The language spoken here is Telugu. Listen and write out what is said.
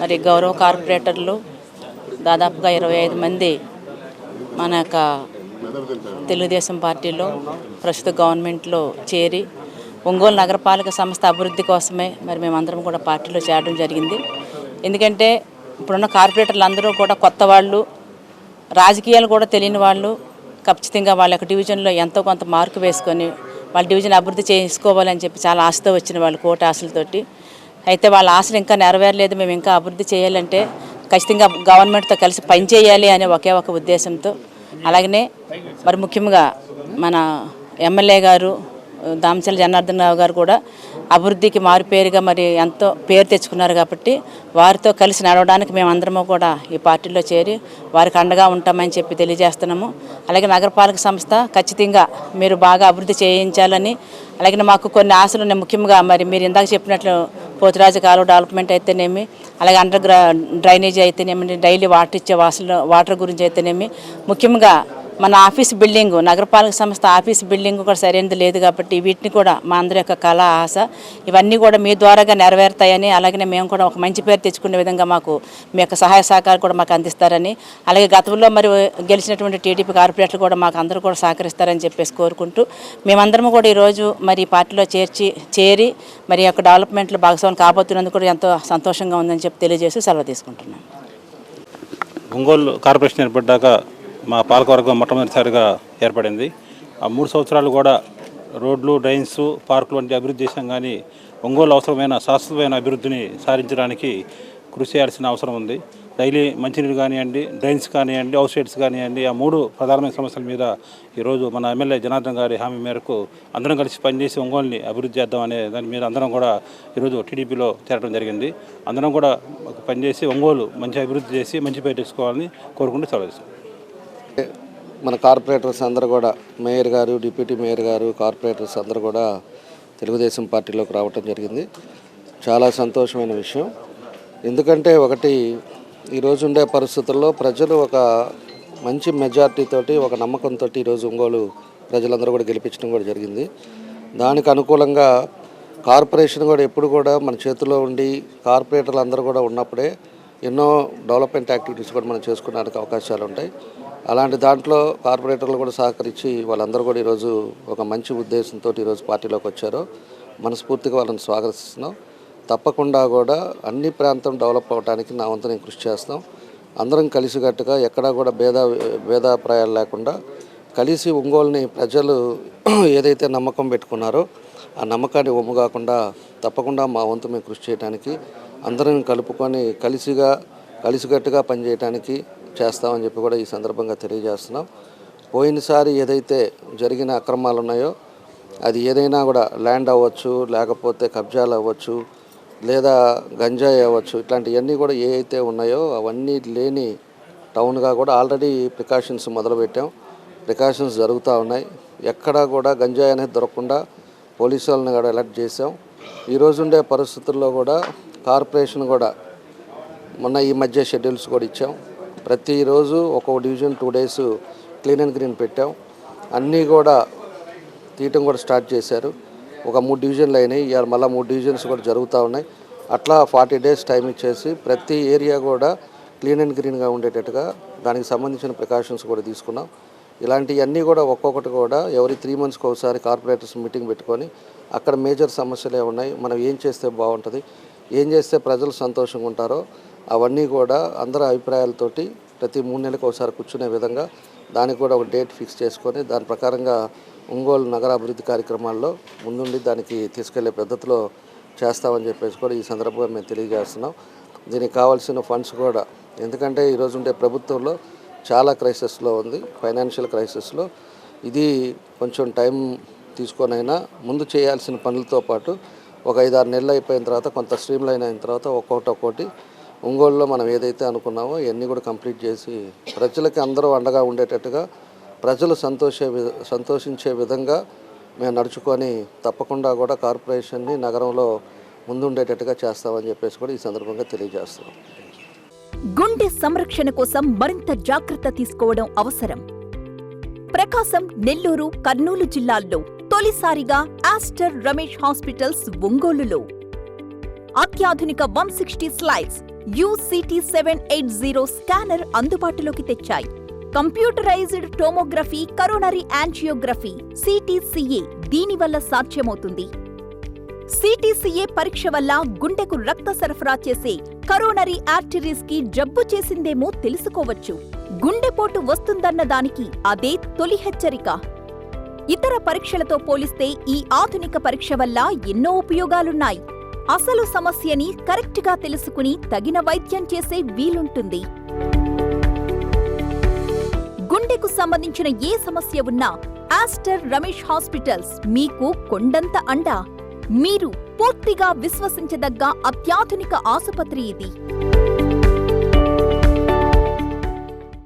మరి గౌరవ కార్పొరేటర్లు దాదాపుగా 25 మంది మన యొక్క తెలుగుదేశం పార్టీలో ప్రస్తుత గవర్నమెంట్లో చేరి ఒంగోలు నగరపాలక సంస్థ అభివృద్ధి కోసమే మరి మేమందరం కూడా పార్టీలో చేరడం జరిగింది. ఎందుకంటే ఇప్పుడున్న కార్పొరేటర్లు అందరూ కూడా కొత్త వాళ్ళు, రాజకీయాలు కూడా తెలియని వాళ్ళు, ఖచ్చితంగా వాళ్ళ యొక్క డివిజన్లో ఎంతో కొంత మార్కు వేసుకొని వాళ్ళ డివిజన్ అభివృద్ధి చేసుకోవాలని చెప్పి చాలా ఆశతో వచ్చిన వాళ్ళు, కోటి ఆశలతోటి. అయితే వాళ్ళ ఆశలు ఇంకా నెరవేరలేదు. మేము ఇంకా అభివృద్ధి చేయాలంటే ఖచ్చితంగా గవర్నమెంట్తో కలిసి పనిచేయాలి అనే ఒకే ఒక ఉద్దేశంతో, అలాగనే మరి ముఖ్యంగా మన ఎమ్మెల్యే గారు దామచర్ల జనార్దన్ రావు గారు కూడా అభివృద్ధికి మారుపేరుగా మరి ఎంతో పేరు తెచ్చుకున్నారు. కాబట్టి వారితో కలిసి నడవడానికి మేమందరము కూడా ఈ పార్టీలో చేరి వారికి అండగా ఉంటామని చెప్పి తెలియజేస్తున్నాము. అలాగే నగరపాలక సంస్థ ఖచ్చితంగా మీరు బాగా అభివృద్ధి చేయించాలని, అలాగే మాకు కొన్ని ఆశలు ఉన్నాయి. ముఖ్యంగా మరి మీరు ఇందాక చెప్పినట్లు పోతురాజు కాలువ డెవలప్మెంట్ అయితేనేమి, అలాగే అండర్ డ్రైనేజీ అయితేనేమి, డైలీ వాటర్ ఇచ్చే వాటర్ గురించి అయితేనేమి, ముఖ్యంగా మన ఆఫీస్ బిల్డింగు, నగరపాలక సంస్థ ఆఫీస్ బిల్డింగ్ కూడా సరైనది లేదు. కాబట్టి వీటిని కూడా మా అందరి యొక్క కళ, ఆశ ఇవన్నీ కూడా మీ ద్వారాగా నెరవేరుతాయని, అలాగే మేము కూడా ఒక మంచి పేరు తెచ్చుకునే విధంగా మాకు మీ యొక్క సహాయ సహకారం కూడా మాకు అందిస్తారని, అలాగే గతంలో మరి గెలిచినటువంటి టీడీపీ కార్పొరేటర్లు కూడా మాకు అందరూ కూడా సహకరిస్తారని చెప్పేసి కోరుకుంటూ మేమందరం కూడా ఈరోజు మరి ఈ పార్టీలో చేరి మరి యొక్క డెవలప్మెంట్లో భాగస్వామ్యం కాబోతున్నందుకు కూడా ఎంతో సంతోషంగా ఉందని చెప్పి తెలియజేసి సెలవు తీసుకుంటున్నాం. ఒంగోలు కార్పొరేషన్ ఏర్పడ్డాక మా పాలకవర్గం మొట్టమొదటిసారిగా ఏర్పడింది. ఆ 3 సంవత్సరాలు కూడా రోడ్లు, డ్రైన్స్, పార్కులు వంటి అభివృద్ధి చేశాం. కానీ ఒంగోలు అవసరమైన శాశ్వతమైన అభివృద్ధిని సాధించడానికి కృషి చేయాల్సిన అవసరం ఉంది. డైలీ మంచినీరు కానివ్వండి, డ్రైన్స్ కానివ్వండి, హౌస్ రేట్స్ కానివ్వండి, ఆ 3 ప్రధానమైన సమస్యల మీద ఈరోజు మన ఎమ్మెల్యే జనార్దన్ గారి హామీ మేరకు అందరం కలిసి పనిచేసి ఒంగోలుని అభివృద్ధి చేద్దామనే దాని మీద అందరం కూడా ఈరోజు టీడీపీలో చేరడం జరిగింది. అందరం కూడా పనిచేసి ఒంగోలు మంచి అభివృద్ధి చేసి మంచి పేరు తెచ్చుకోవాలని కోరుకుంటూ సెలవు. మన కార్పొరేటర్స్ అందరూ కూడా, మేయర్ గారు, డిప్యూటీ మేయర్ గారు, కార్పొరేటర్స్ అందరూ కూడా తెలుగుదేశం పార్టీలోకి రావటం జరిగింది. చాలా సంతోషమైన విషయం. ఎందుకంటే ఒకటి, ఈరోజు ఉండే పరిస్థితుల్లో ప్రజలు ఒక మంచి మెజార్టీతోటి, ఒక నమ్మకంతో ఈరోజు ఒంగోలు ప్రజలందరూ కూడా గెలిపించడం కూడా జరిగింది. దానికి అనుకూలంగా కార్పొరేషన్ కూడా ఎప్పుడు కూడా మన చేతిలో ఉండి కార్పొరేటర్లు అందరూ కూడా ఉన్నప్పుడే ఎన్నో డెవలప్మెంట్ యాక్టివిటీస్ కూడా మనం చేసుకోవడానికి అవకాశాలు ఉంటాయి. అలాంటి దాంట్లో కార్పొరేటర్లు కూడా సహకరించి వాళ్ళందరూ కూడా ఈరోజు ఒక మంచి ఉద్దేశంతో ఈరోజు పార్టీలోకి వచ్చారో మనస్ఫూర్తిగా వాళ్ళని స్వాగతిస్తున్నాం. తప్పకుండా కూడా అన్ని ప్రాంతం డెవలప్ అవ్వడానికి నా వంతు నేను కృషి చేస్తాం. అందరం కలిసికట్టుగా ఎక్కడా కూడా భేదాభిప్రాయాలు లేకుండా కలిసి ఒంగోలుని ప్రజలు ఏదైతే నమ్మకం పెట్టుకున్నారో ఆ నమ్మకాన్ని ఒమ్ము కాకుండా తప్పకుండా మా వంతు మేము కృషి చేయడానికి, అందరం కలుపుకొని కలిసికట్టుగా పనిచేయడానికి చేస్తామని చెప్పి కూడా ఈ సందర్భంగా తెలియజేస్తున్నాం. పోయినసారి ఏదైతే జరిగిన అక్రమాలు ఉన్నాయో అది ఏదైనా కూడా ల్యాండ్ అవ్వచ్చు, లేకపోతే కబ్జాలు అవ్వచ్చు, లేదా గంజాయి అవ్వచ్చు, ఇట్లాంటివన్నీ కూడా ఏ అయితే ఉన్నాయో అవన్నీ లేని టౌన్గా కూడా ఆల్రెడీ ప్రికాషన్స్ మొదలుపెట్టాం. ప్రికాషన్స్ జరుగుతూ ఉన్నాయి. ఎక్కడా కూడా గంజాయి అనేది దొరకకుండా పోలీసు వాళ్ళని కూడా అలర్ట్ చేసాం. ఈరోజు ఉండే పరిస్థితుల్లో కూడా కార్పొరేషన్ కూడా మొన్న ఈ మధ్య షెడ్యూల్స్ కూడా ఇచ్చాం. ప్రతిరోజు ఒక్కొక్క division 2 days clean and green పెట్టాం. అన్నీ కూడా తీయటం కూడా స్టార్ట్ చేశారు. ఒక 3 డివిజన్లు అయినాయి. ఇవాళ మళ్ళీ 3 డివిజన్స్ కూడా జరుగుతూ ఉన్నాయి. అట్లా 40 days టైం ఇచ్చేసి ప్రతి ఏరియా కూడా క్లీన్ అండ్ గ్రీన్గా ఉండేటట్టుగా దానికి సంబంధించిన ప్రికాషన్స్ కూడా తీసుకున్నాం. ఇలాంటివన్నీ కూడా ఒక్కొక్కటి కూడా ఎవరి 3 monthsకి ఒకసారి కార్పొరేటర్స్ మీటింగ్ పెట్టుకొని అక్కడ మేజర్ సమస్యలు ఏమున్నాయి, మనం ఏం చేస్తే బాగుంటుంది, ఏం చేస్తే ప్రజలు సంతోషంగా ఉంటారో అవన్నీ కూడా అందరి అభిప్రాయాలతోటి ప్రతి 3 నెలలకు ఒకసారి కూర్చునే విధంగా దానికి కూడా ఒక డేట్ ఫిక్స్ చేసుకొని దాని ప్రకారంగా ఒంగోలు నగర అభివృద్ధి కార్యక్రమాల్లో ముందుండి దానికి తీసుకెళ్లే పద్ధతిలో చేస్తామని చెప్పేసి కూడా ఈ సందర్భంగా మేము తెలియజేస్తున్నాం. దీనికి కావాల్సిన ఫండ్స్ కూడా, ఎందుకంటే ఈరోజు ఉండే ప్రభుత్వంలో చాలా క్రైసిస్లో ఉంది, ఫైనాన్షియల్ క్రైసిస్లో. ఇది కొంచెం టైం తీసుకొనైనా ముందు చేయాల్సిన పనులతో పాటు ఒక 5-6 నెలలు అయిపోయిన తర్వాత కొంత స్ట్రీమ్ లైన్ అయిన తర్వాత ఒక్కొక్కటి ఒంగోలులో మనం ఏదైతే అనుకున్నామో ఇవన్నీ కూడా కంప్లీట్ చేసి ప్రజలకి అందరూ అండగా ఉండేటట్టుగా, ప్రజలు సంతోషించే విధంగా మేము నడుచుకొని తప్పకుండా కూడా కార్పొరేషన్ని నగరంలో ముందుండేటట్టుగా చేస్తామని చెప్పేసి కూడా ఈ సందర్భంగా తెలియజేస్తున్నాం. గుండె సంరక్షణ కోసం మరింత జాగ్రత్త తీసుకోవడం అవసరం. ప్రకాశం, నెల్లూరు, కర్నూలు జిల్లాల్లో తొలిసారిగా ఆస్టర్ రమేష్ హాస్పిటల్స్ ఒంగోలులో అత్యాధునిక 160 స్లైడ్స్, UCT780 స్కానర్ అందుబాటులోకి తెచ్చాయి. Computerised tomography, coronary angiography CTCA దీనివల్ల సాధ్యమవుతుంది. CTCA పరీక్ష వల్ల గుండెకు రక్త సరఫరా చేసే కరోనరీ ఆర్టరీస్ కి జబ్బు చేసిందేమో తెలుసుకోవచ్చు. గుండెపోటు వస్తుందన్న దానికి అదే తొలి హెచ్చరిక. ఇతర పరీక్షలతో పోలిస్తే ఈ ఆధునిక పరీక్ష వల్ల ఎన్నో ఉపయోగాలున్నాయి. అసలు సమస్యని కరెక్ట్గా తెలుసుకుని తగిన వైద్యం చేసే వీలుంటుంది. గుండెకు సంబంధించిన ఏ సమస్య ఉన్నా ఆస్టర్ రమేష్ హాస్పిటల్స్ మీకు కొండంత అండ. మీరు పూర్తిగా విశ్వసించదగ్గ అత్యాధునిక ఆసుపత్రి ఇది.